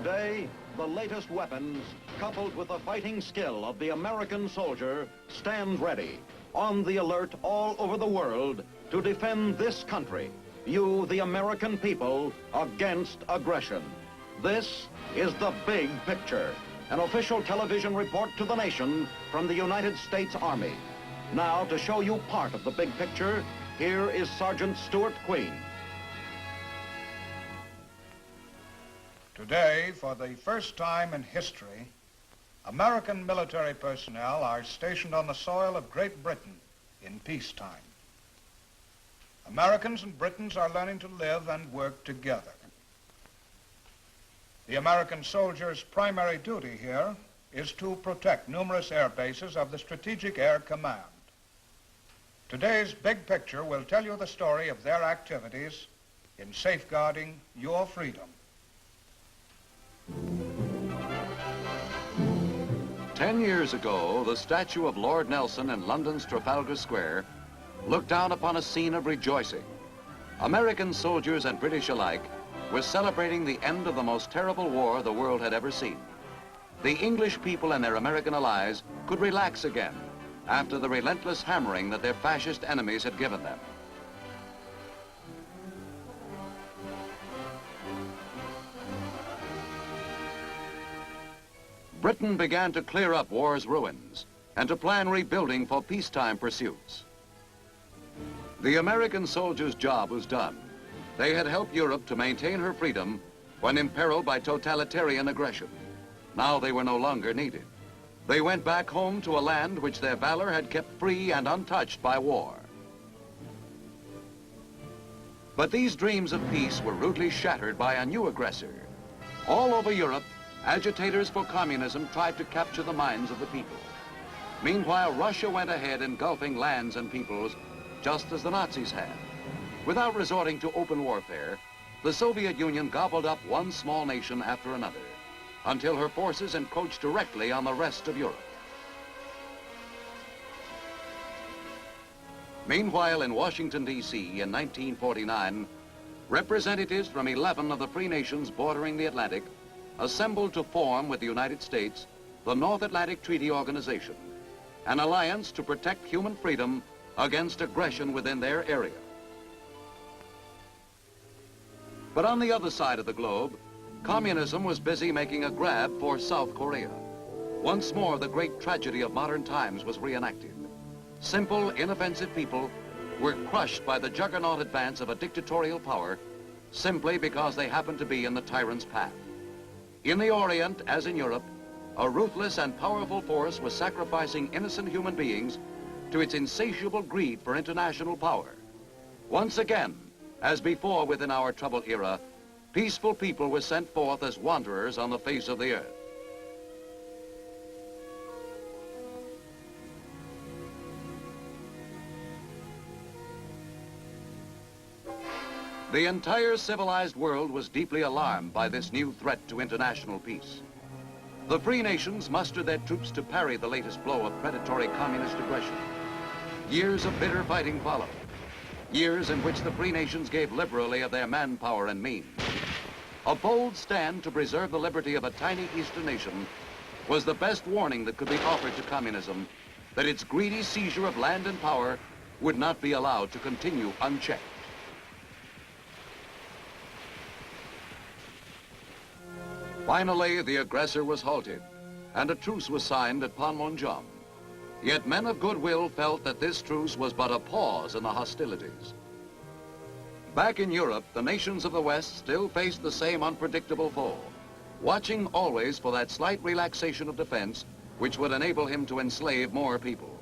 Today, the latest weapons, coupled with the fighting skill of the American soldier, stand ready, on the alert all over the world to defend this country, you, the American people, against aggression. This is The Big Picture, an official television report to the nation from the United States Army. Now, to show you part of the big picture, here is Sergeant Stuart Queen. Today, for the first time in history, American military personnel are stationed on the soil of Great Britain in peacetime. Americans and Britons are learning to live and work together. The American soldier's primary duty here is to protect numerous air bases of the Strategic Air Command. Today's big picture will tell you the story of their activities in safeguarding your freedom. 10 years ago, the statue of Lord Nelson in London's Trafalgar Square looked down upon a scene of rejoicing. American soldiers and British alike were celebrating the end of the most terrible war the world had ever seen. The English people and their American allies could relax again after the relentless hammering that their fascist enemies had given them. Britain began to clear up war's ruins and to plan rebuilding for peacetime pursuits. The American soldiers' job was done. They had helped Europe to maintain her freedom when imperiled by totalitarian aggression. Now they were no longer needed. They went back home to a land which their valor had kept free and untouched by war. But these dreams of peace were rudely shattered by a new aggressor. All over Europe, agitators for communism tried to capture the minds of the people. Meanwhile, Russia went ahead engulfing lands and peoples just as the Nazis had. Without resorting to open warfare, the Soviet Union gobbled up one small nation after another, until her forces encroached directly on the rest of Europe. Meanwhile, in Washington, D.C. in 1949, representatives from 11 of the free nations bordering the Atlantic assembled to form with the United States the North Atlantic Treaty Organization, an alliance to protect human freedom against aggression within their area. But on the other side of the globe, communism was busy making a grab for South Korea. Once more, the great tragedy of modern times was reenacted. Simple, inoffensive people were crushed by the juggernaut advance of a dictatorial power simply because they happened to be in the tyrant's path. In the Orient, as in Europe, a ruthless and powerful force was sacrificing innocent human beings to its insatiable greed for international power. Once again, as before within our troubled era, peaceful people were sent forth as wanderers on the face of the earth. The entire civilized world was deeply alarmed by this new threat to international peace. The free nations mustered their troops to parry the latest blow of predatory communist aggression. Years of bitter fighting followed. Years in which the free nations gave liberally of their manpower and means. A bold stand to preserve the liberty of a tiny eastern nation was the best warning that could be offered to communism that its greedy seizure of land and power would not be allowed to continue unchecked. Finally, the aggressor was halted, and a truce was signed at Panmunjom. Yet men of goodwill felt that this truce was but a pause in the hostilities. Back in Europe, the nations of the West still faced the same unpredictable foe, watching always for that slight relaxation of defense which would enable him to enslave more people.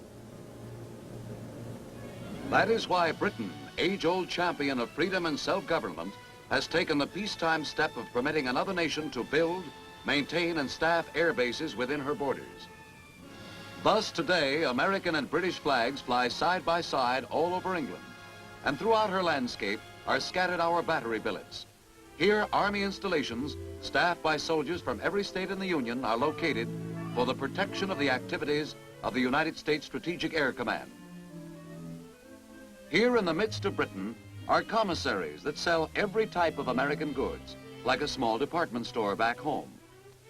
That is why Britain, age-old champion of freedom and self-government, has taken the peacetime step of permitting another nation to build, maintain, and staff air bases within her borders. Thus today, American and British flags fly side by side all over England, and throughout her landscape are scattered our battery billets. Here, Army installations, staffed by soldiers from every state in the Union, are located for the protection of the activities of the United States Strategic Air Command. Here in the midst of Britain are commissaries that sell every type of American goods, like a small department store back home.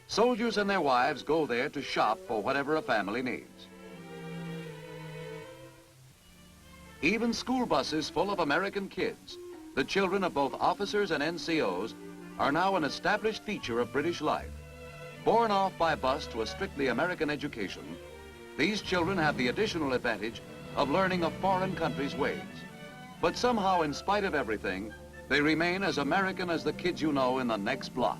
Soldiers and their wives go there to shop for whatever a family needs. Even school buses full of American kids, the children of both officers and NCOs, are now an established feature of British life. Borne off by bus to a strictly American education, these children have the additional advantage of learning a foreign country's ways. But somehow, in spite of everything, they remain as American as the kids you know in the next block.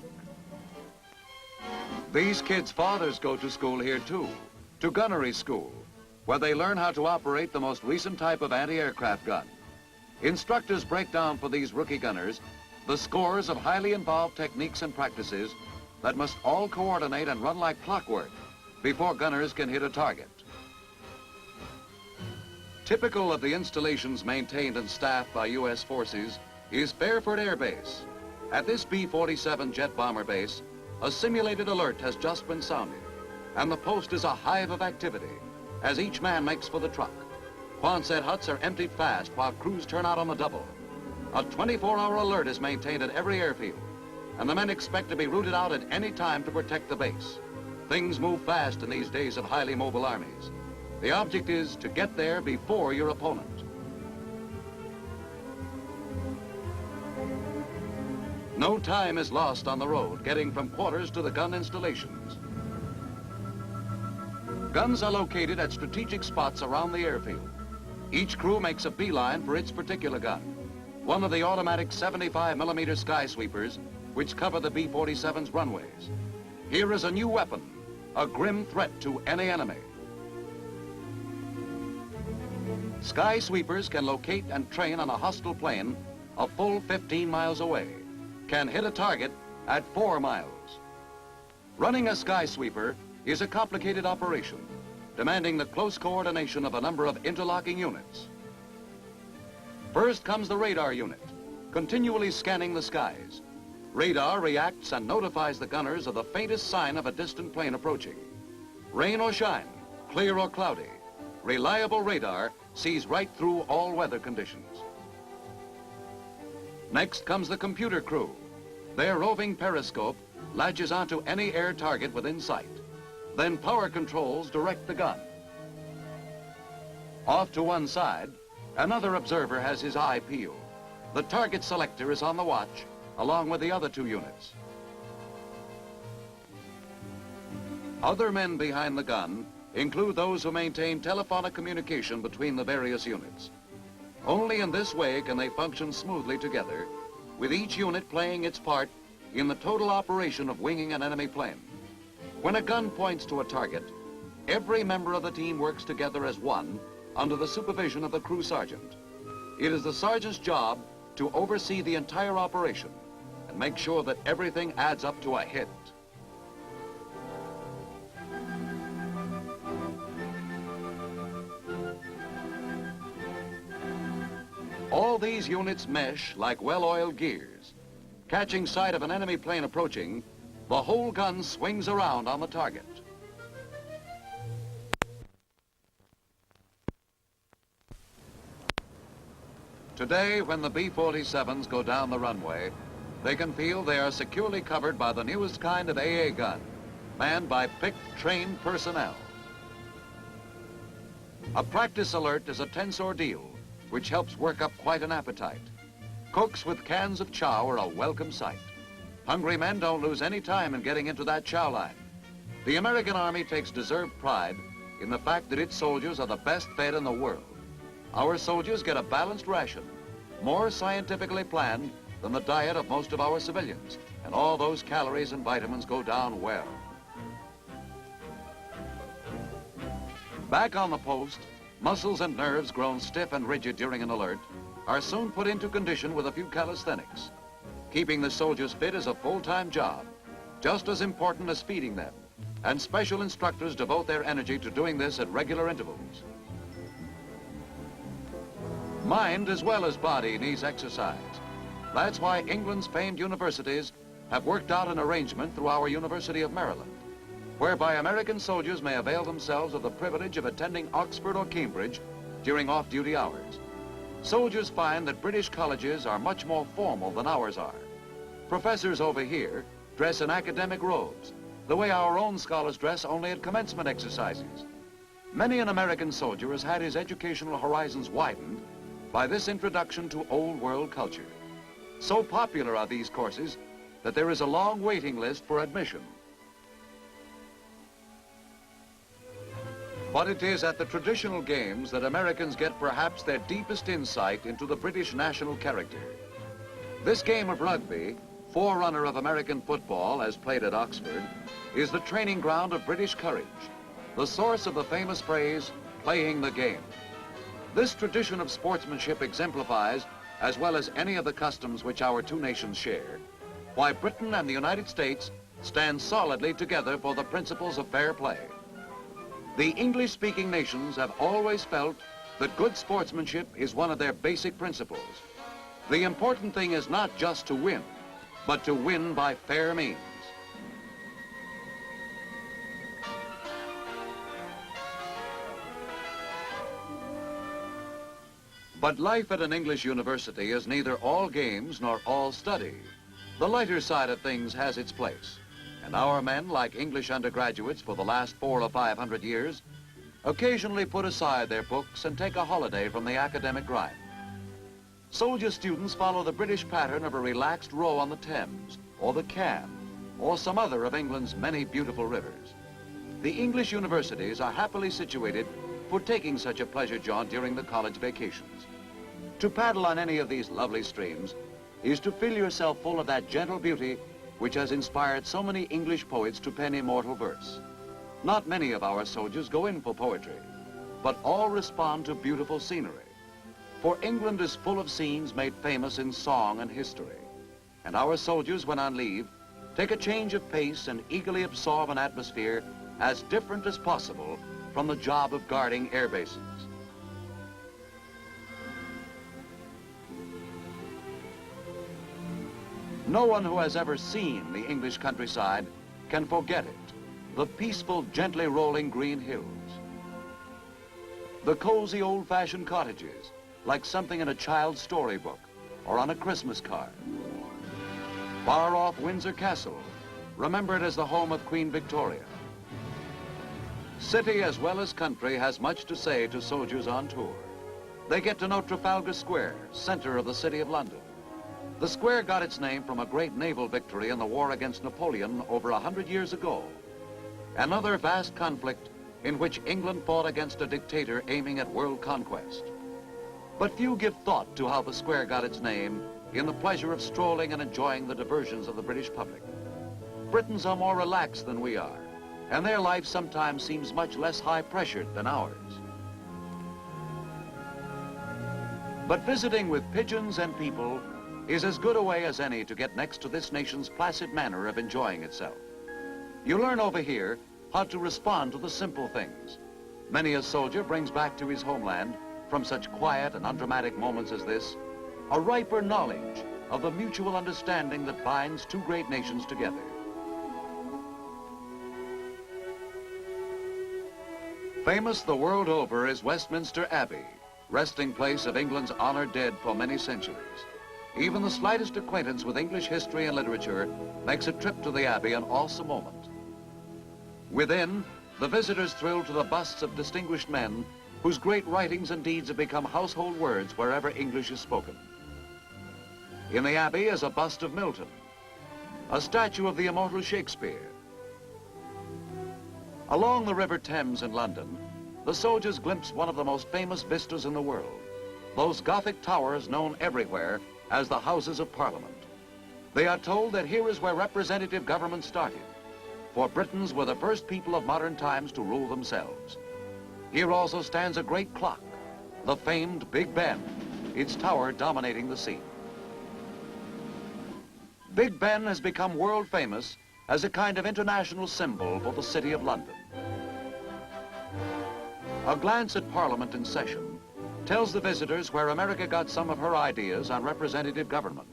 These kids' fathers go to school here too, to gunnery school, where they learn how to operate the most recent type of anti-aircraft gun. Instructors break down for these rookie gunners the scores of highly involved techniques and practices that must all coordinate and run like clockwork before gunners can hit a target. Typical of the installations maintained and staffed by U.S. forces is Fairford Air Base. At this B-47 jet bomber base, a simulated alert has just been sounded, and the post is a hive of activity as each man makes for the truck. Quonset huts are emptied fast while crews turn out on the double. A 24-hour alert is maintained at every airfield, and the men expect to be routed out at any time to protect the base. Things move fast in these days of highly mobile armies. The object is to get there before your opponent. No time is lost on the road getting from quarters to the gun installations. Guns are located at strategic spots around the airfield. Each crew makes a beeline for its particular gun. One of the automatic 75mm sky sweepers which cover the B-47's runways. Here is a new weapon, a grim threat to any enemy. Sky sweepers can locate and train on a hostile plane a full 15 miles away, can hit a target at 4 miles. Running a sky sweeper is a complicated operation, demanding the close coordination of a number of interlocking units. First comes the radar unit, continually scanning the skies. Radar reacts and notifies the gunners of the faintest sign of a distant plane approaching. Rain or shine, clear or cloudy, reliable radar sees right through all weather conditions. Next comes the computer crew. Their roving periscope latches onto any air target within sight. Then power controls direct the gun. Off to one side, another observer has his eye peeled. The target selector is on the watch, along with the other 2 units. Other men behind the gun include those who maintain telephonic communication between the various units. Only in this way can they function smoothly together, with each unit playing its part in the total operation of winging an enemy plane. When a gun points to a target, every member of the team works together as one under the supervision of the crew sergeant. It is the sergeant's job to oversee the entire operation and make sure that everything adds up to a hit. All these units mesh like well-oiled gears. Catching sight of an enemy plane approaching, the whole gun swings around on the target. Today, when the B-47s go down the runway, they can feel they are securely covered by the newest kind of AA gun, manned by picked, trained personnel. A practice alert is a tense ordeal, which helps work up quite an appetite. Cooks with cans of chow are a welcome sight. Hungry men don't lose any time in getting into that chow line. The American Army takes deserved pride in the fact that its soldiers are the best fed in the world. Our soldiers get a balanced ration, more scientifically planned than the diet of most of our civilians, and all those calories and vitamins go down well. Back on the post, muscles and nerves grown stiff and rigid during an alert are soon put into condition with a few calisthenics. Keeping the soldiers fit is a full-time job, just as important as feeding them, and special instructors devote their energy to doing this at regular intervals. Mind as well as body needs exercise. That's why England's famed universities have worked out an arrangement through our University of Maryland, whereby American soldiers may avail themselves of the privilege of attending Oxford or Cambridge during off-duty hours. Soldiers find that British colleges are much more formal than ours are. Professors over here dress in academic robes, the way our own scholars dress only at commencement exercises. Many an American soldier has had his educational horizons widened by this introduction to old world culture. So popular are these courses that there is a long waiting list for admission. But it is at the traditional games that Americans get perhaps their deepest insight into the British national character. This game of rugby, forerunner of American football as played at Oxford, is the training ground of British courage, the source of the famous phrase, playing the game. This tradition of sportsmanship exemplifies, as well as any of the customs which our two nations share, why Britain and the United States stand solidly together for the principles of fair play. The English-speaking nations have always felt that good sportsmanship is one of their basic principles. The important thing is not just to win, but to win by fair means. But life at an English university is neither all games nor all study. The lighter side of things has its place, and our men, like English undergraduates for the last 400 or 500 years, occasionally put aside their books and take a holiday from the academic grind. Soldier students follow the British pattern of a relaxed row on the Thames, or the Cam, or some other of England's many beautiful rivers. The English universities are happily situated for taking such a pleasure jaunt during the college vacations. To paddle on any of these lovely streams is to fill yourself full of that gentle beauty which has inspired so many English poets to pen immortal verse. Not many of our soldiers go in for poetry, but all respond to beautiful scenery. For England is full of scenes made famous in song and history. And our soldiers, when on leave, take a change of pace and eagerly absorb an atmosphere as different as possible from the job of guarding air bases. No one who has ever seen the English countryside can forget it. The peaceful, gently rolling green hills. The cozy old-fashioned cottages, like something in a child's storybook or on a Christmas card. Far off Windsor Castle, remembered as the home of Queen Victoria. City as well as country has much to say to soldiers on tour. They get to know Trafalgar Square, center of the city of London. The square got its name from a great naval victory in the war against Napoleon over 100 years ago. Another vast conflict in which England fought against a dictator aiming at world conquest. But few give thought to how the square got its name in the pleasure of strolling and enjoying the diversions of the British public. Britons are more relaxed than we are, and their life sometimes seems much less high-pressured than ours. But visiting with pigeons and people is as good a way as any to get next to this nation's placid manner of enjoying itself. You learn over here how to respond to the simple things. Many a soldier brings back to his homeland, from such quiet and undramatic moments as this, a riper knowledge of the mutual understanding that binds two great nations together. Famous the world over is Westminster Abbey, resting place of England's honored dead for many centuries. Even the slightest acquaintance with English history and literature makes a trip to the Abbey an awesome moment. Within, the visitors thrill to the busts of distinguished men whose great writings and deeds have become household words wherever English is spoken. In the Abbey is a bust of Milton, a statue of the immortal Shakespeare. Along the River Thames in London, the soldiers glimpse one of the most famous vistas in the world, those Gothic towers known everywhere as the Houses of Parliament. They are told that here is where representative government started, for Britons were the first people of modern times to rule themselves. Here also stands a great clock, the famed Big Ben, its tower dominating the scene. Big Ben has become world famous as a kind of international symbol for the City of London. A glance at Parliament in session tells the visitors where America got some of her ideas on representative government.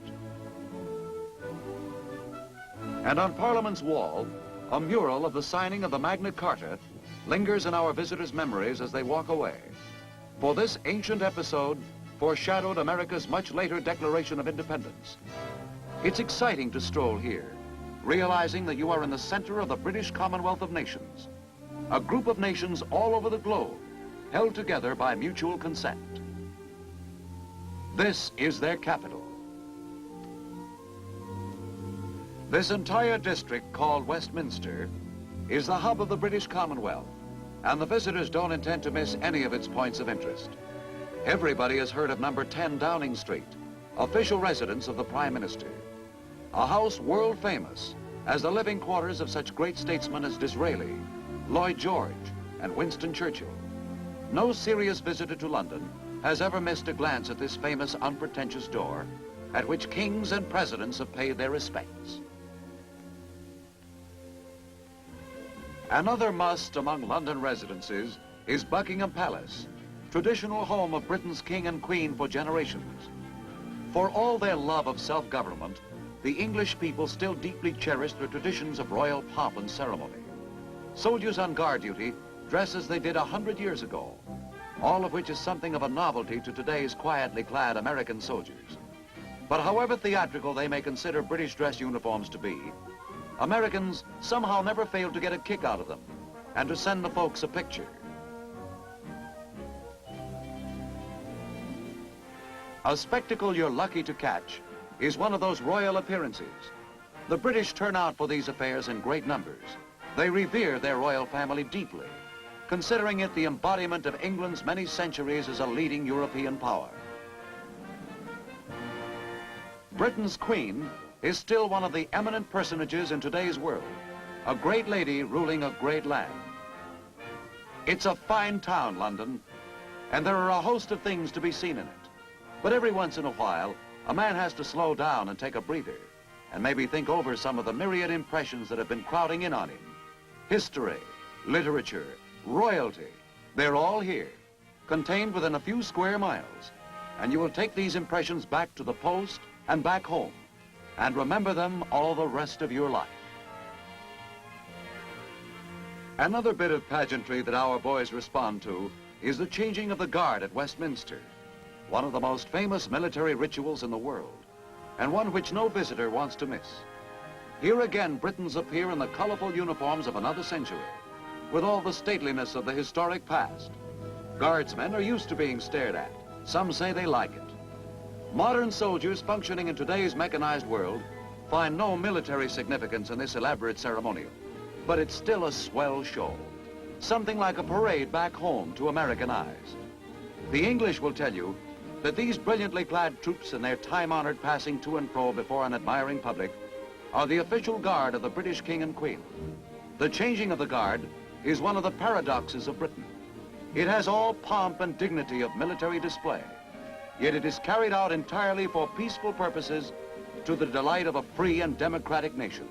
And on Parliament's wall, a mural of the signing of the Magna Carta lingers in our visitors' memories as they walk away. For this ancient episode foreshadowed America's much later Declaration of Independence. It's exciting to stroll here, realizing that you are in the center of the British Commonwealth of Nations, a group of nations all over the globe, held together by mutual consent. This is their capital. This entire district, called Westminster, is the hub of the British Commonwealth, and the visitors don't intend to miss any of its points of interest. Everybody has heard of number 10 Downing Street, official residence of the Prime Minister, a house world famous as the living quarters of such great statesmen as Disraeli, Lloyd George, and Winston Churchill. No serious visitor to London has ever missed a glance at this famous unpretentious door at which kings and presidents have paid their respects. Another must among London residences is Buckingham Palace, traditional home of Britain's king and queen for generations. For all their love of self-government, the English people still deeply cherish the traditions of royal pomp and ceremony. Soldiers on guard duty dress as they did 100 years ago, all of which is something of a novelty to today's quietly clad American soldiers. But however theatrical they may consider British dress uniforms to be, Americans somehow never fail to get a kick out of them and to send the folks a picture. A spectacle you're lucky to catch is one of those royal appearances. The British turn out for these affairs in great numbers. They revere their royal family deeply, considering it the embodiment of England's many centuries as a leading European power. Britain's Queen is still one of the eminent personages in today's world, a great lady ruling a great land. It's a fine town, London, and there are a host of things to be seen in it. But every once in a while, a man has to slow down and take a breather, and maybe think over some of the myriad impressions that have been crowding in on him. History, literature, royalty, they're all here, contained within a few square miles, and you will take these impressions back to the post and back home, and remember them all the rest of your life. Another bit of pageantry that our boys respond to is the changing of the guard at Westminster, one of the most famous military rituals in the world, and one which no visitor wants to miss. Here again, Britons appear in the colorful uniforms of another century, with all the stateliness of the historic past. Guardsmen are used to being stared at. Some say they like it. Modern soldiers functioning in today's mechanized world find no military significance in this elaborate ceremonial, but it's still a swell show, something like a parade back home to American eyes. The English will tell you that these brilliantly clad troops and their time-honored passing to and fro before an admiring public are the official guard of the British King and Queen. The changing of the guard is one of the paradoxes of Britain. It has all pomp and dignity of military display, yet it is carried out entirely for peaceful purposes to the delight of a free and democratic nation.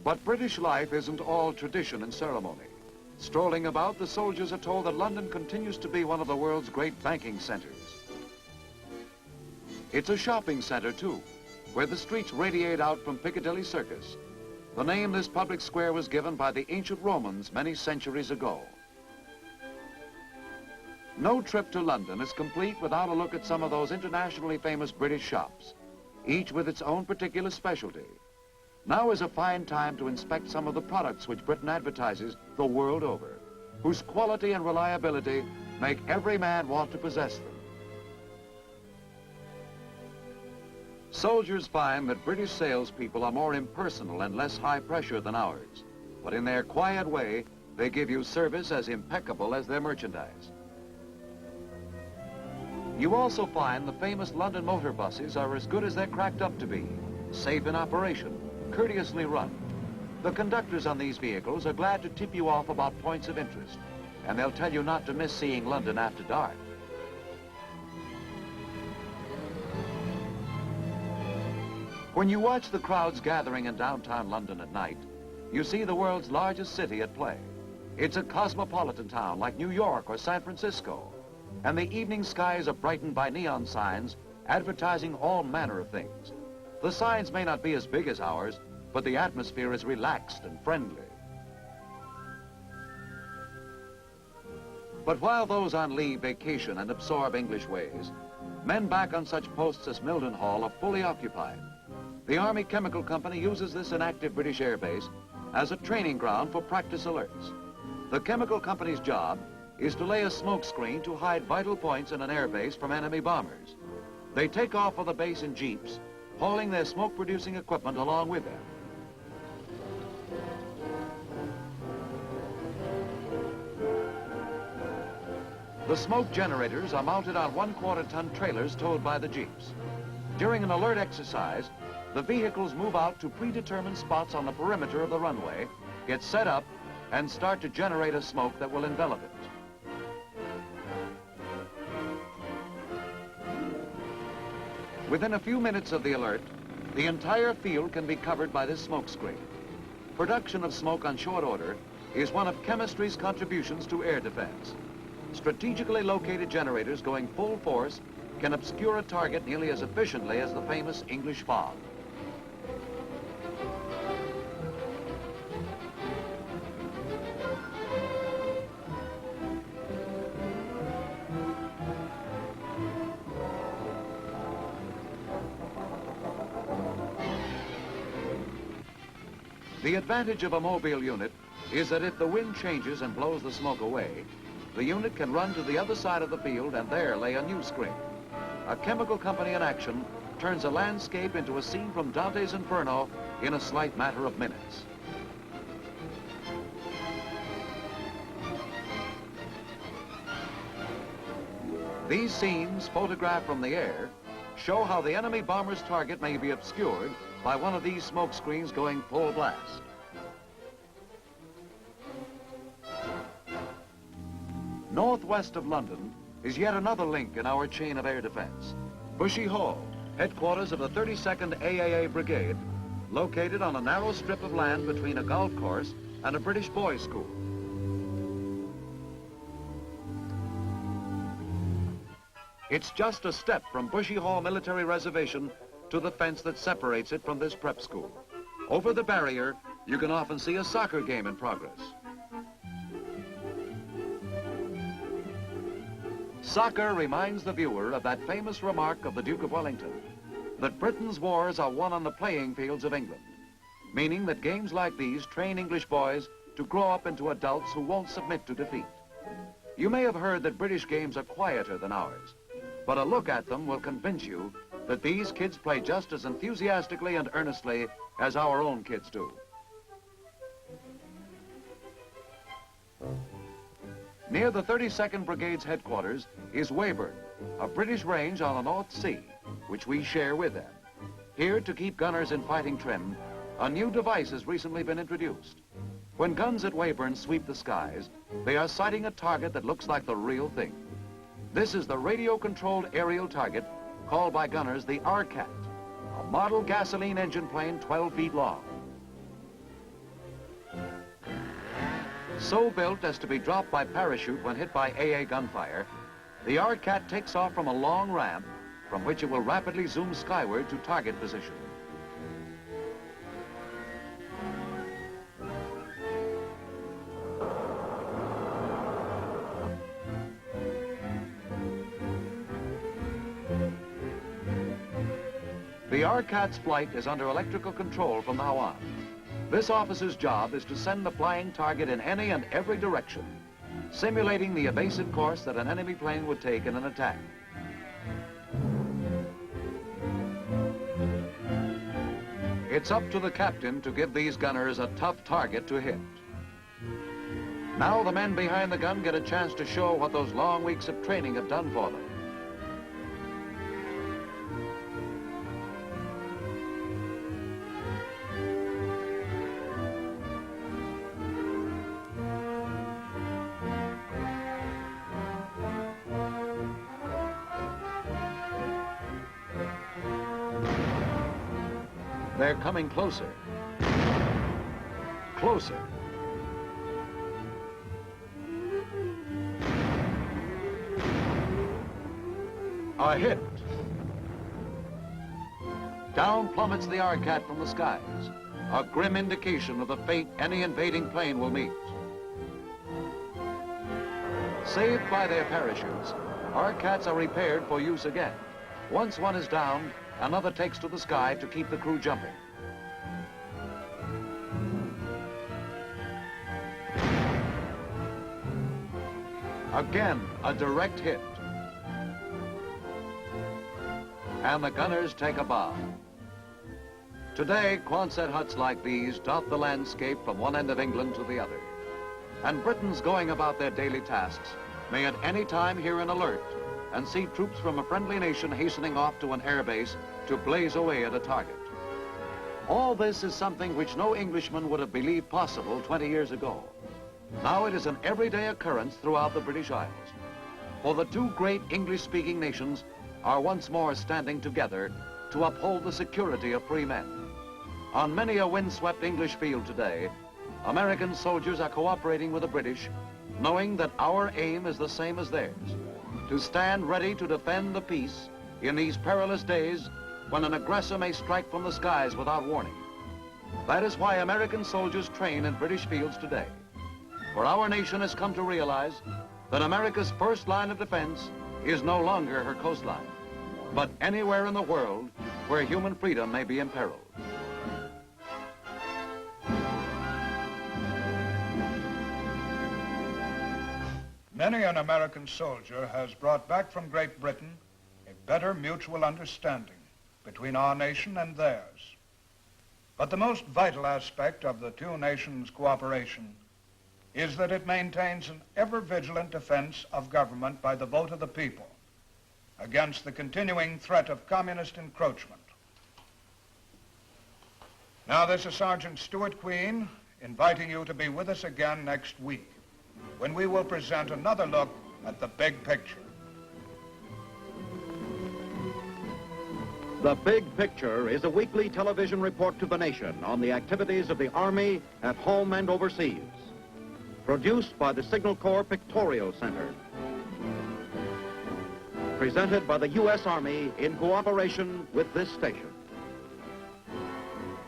But British life isn't all tradition and ceremony. Strolling about, the soldiers are told that London continues to be one of the world's great banking centers. It's a shopping center, too, where the streets radiate out from Piccadilly Circus. The name this public square was given by the ancient Romans many centuries ago. No trip to London is complete without a look at some of those internationally famous British shops, each with its own particular specialty. Now is a fine time to inspect some of the products which Britain advertises the world over, whose quality and reliability make every man want to possess them. Soldiers find that British salespeople are more impersonal and less high pressure than ours, but in their quiet way, they give you service as impeccable as their merchandise. You also find the famous London motor buses are as good as they're cracked up to be, safe in operation, courteously run. The conductors on these vehicles are glad to tip you off about points of interest, and they'll tell you not to miss seeing London after dark. When you watch the crowds gathering in downtown London at night, you see the world's largest city at play. It's a cosmopolitan town like New York or San Francisco, and the evening skies are brightened by neon signs advertising all manner of things. The signs may not be as big as ours, but the atmosphere is relaxed and friendly. But while those on leave vacation and absorb English ways, men back on such posts as Mildenhall are fully occupied. The Army Chemical Company uses this inactive British air base as a training ground for practice alerts. The Chemical Company's job is to lay a smoke screen to hide vital points in an air base from enemy bombers. They take off for the base in jeeps, hauling their smoke-producing equipment along with them. The smoke generators are mounted on 1/4-ton trailers towed by the jeeps. During an alert exercise, the vehicles move out to predetermined spots on the perimeter of the runway, get set up, and start to generate a smoke that will envelop it. Within a few minutes of the alert, the entire field can be covered by this smoke screen. Production of smoke on short order is one of chemistry's contributions to air defense. Strategically located generators going full force can obscure a target nearly as efficiently as the famous English fog. The advantage of a mobile unit is that if the wind changes and blows the smoke away, the unit can run to the other side of the field and there lay a new screen. A chemical company in action turns a landscape into a scene from Dante's Inferno in a slight matter of minutes. These scenes, photographed from the air, show how the enemy bomber's target may be obscured by one of these smoke screens going full blast. Northwest of London is yet another link in our chain of air defense. Bushy Hall, headquarters of the 32nd AAA Brigade, located on a narrow strip of land between a golf course and a British boys' school. It's just a step from Bushy Hall Military Reservation to the fence that separates it from this prep school. Over the barrier, you can often see a soccer game in progress. Soccer reminds the viewer of that famous remark of the Duke of Wellington, that Britain's wars are won on the playing fields of England, meaning that games like these train English boys to grow up into adults who won't submit to defeat. You may have heard that British games are quieter than ours, but a look at them will convince you that these kids play just as enthusiastically and earnestly as our own kids do. Near the 32nd Brigade's headquarters is Weybourne, a British range on the North Sea, which we share with them. Here, to keep gunners in fighting trim, a new device has recently been introduced. When guns at Weybourne sweep the skies, they are sighting a target that looks like the real thing. This is the radio-controlled aerial target called by gunners the RCAT, a model gasoline engine plane 12 feet long. So built as to be dropped by parachute when hit by AA gunfire, the RCAT takes off from a long ramp from which it will rapidly zoom skyward to target position. The RCAT's flight is under electrical control from now on. This officer's job is to send the flying target in any and every direction, simulating the evasive course that an enemy plane would take in an attack. It's up to the captain to give these gunners a tough target to hit. Now the men behind the gun get a chance to show what those long weeks of training have done for them. They're coming closer. Closer. A hit. Down plummets the Arcat from the skies, a grim indication of the fate any invading plane will meet. Saved by their parachutes, Arcats are repaired for use again. Once one is down, another takes to the sky to keep the crew jumping. Again, a direct hit. And the gunners take a bow. Today, Quonset huts like these dot the landscape from one end of England to the other. And Britons going about their daily tasks may at any time hear an alert and see troops from a friendly nation hastening off to an airbase to blaze away at a target. All this is something which no Englishman would have believed possible 20 years ago. Now it is an everyday occurrence throughout the British Isles. For the two great English-speaking nations are once more standing together to uphold the security of free men. On many a windswept English field today, American soldiers are cooperating with the British, knowing that our aim is the same as theirs, to stand ready to defend the peace in these perilous days when an aggressor may strike from the skies without warning. That is why American soldiers train in British fields today. For our nation has come to realize that America's first line of defense is no longer her coastline, but anywhere in the world where human freedom may be imperiled. Many an American soldier has brought back from Great Britain a better mutual understanding between our nation and theirs. But the most vital aspect of the two nations' cooperation is that it maintains an ever-vigilant defense of government by the vote of the people against the continuing threat of communist encroachment. Now, this is Sergeant Stuart Queen inviting you to be with us again next week, when we will present another look at the big picture. The Big Picture is a weekly television report to the nation on the activities of the Army at home and overseas. Produced by the Signal Corps Pictorial Center. Presented by the U.S. Army in cooperation with this station.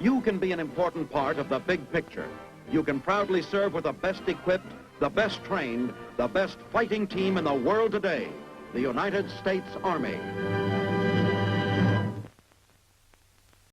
You can be an important part of the big picture. You can proudly serve with the best equipped, the best trained, the best fighting team in the world today, the United States Army.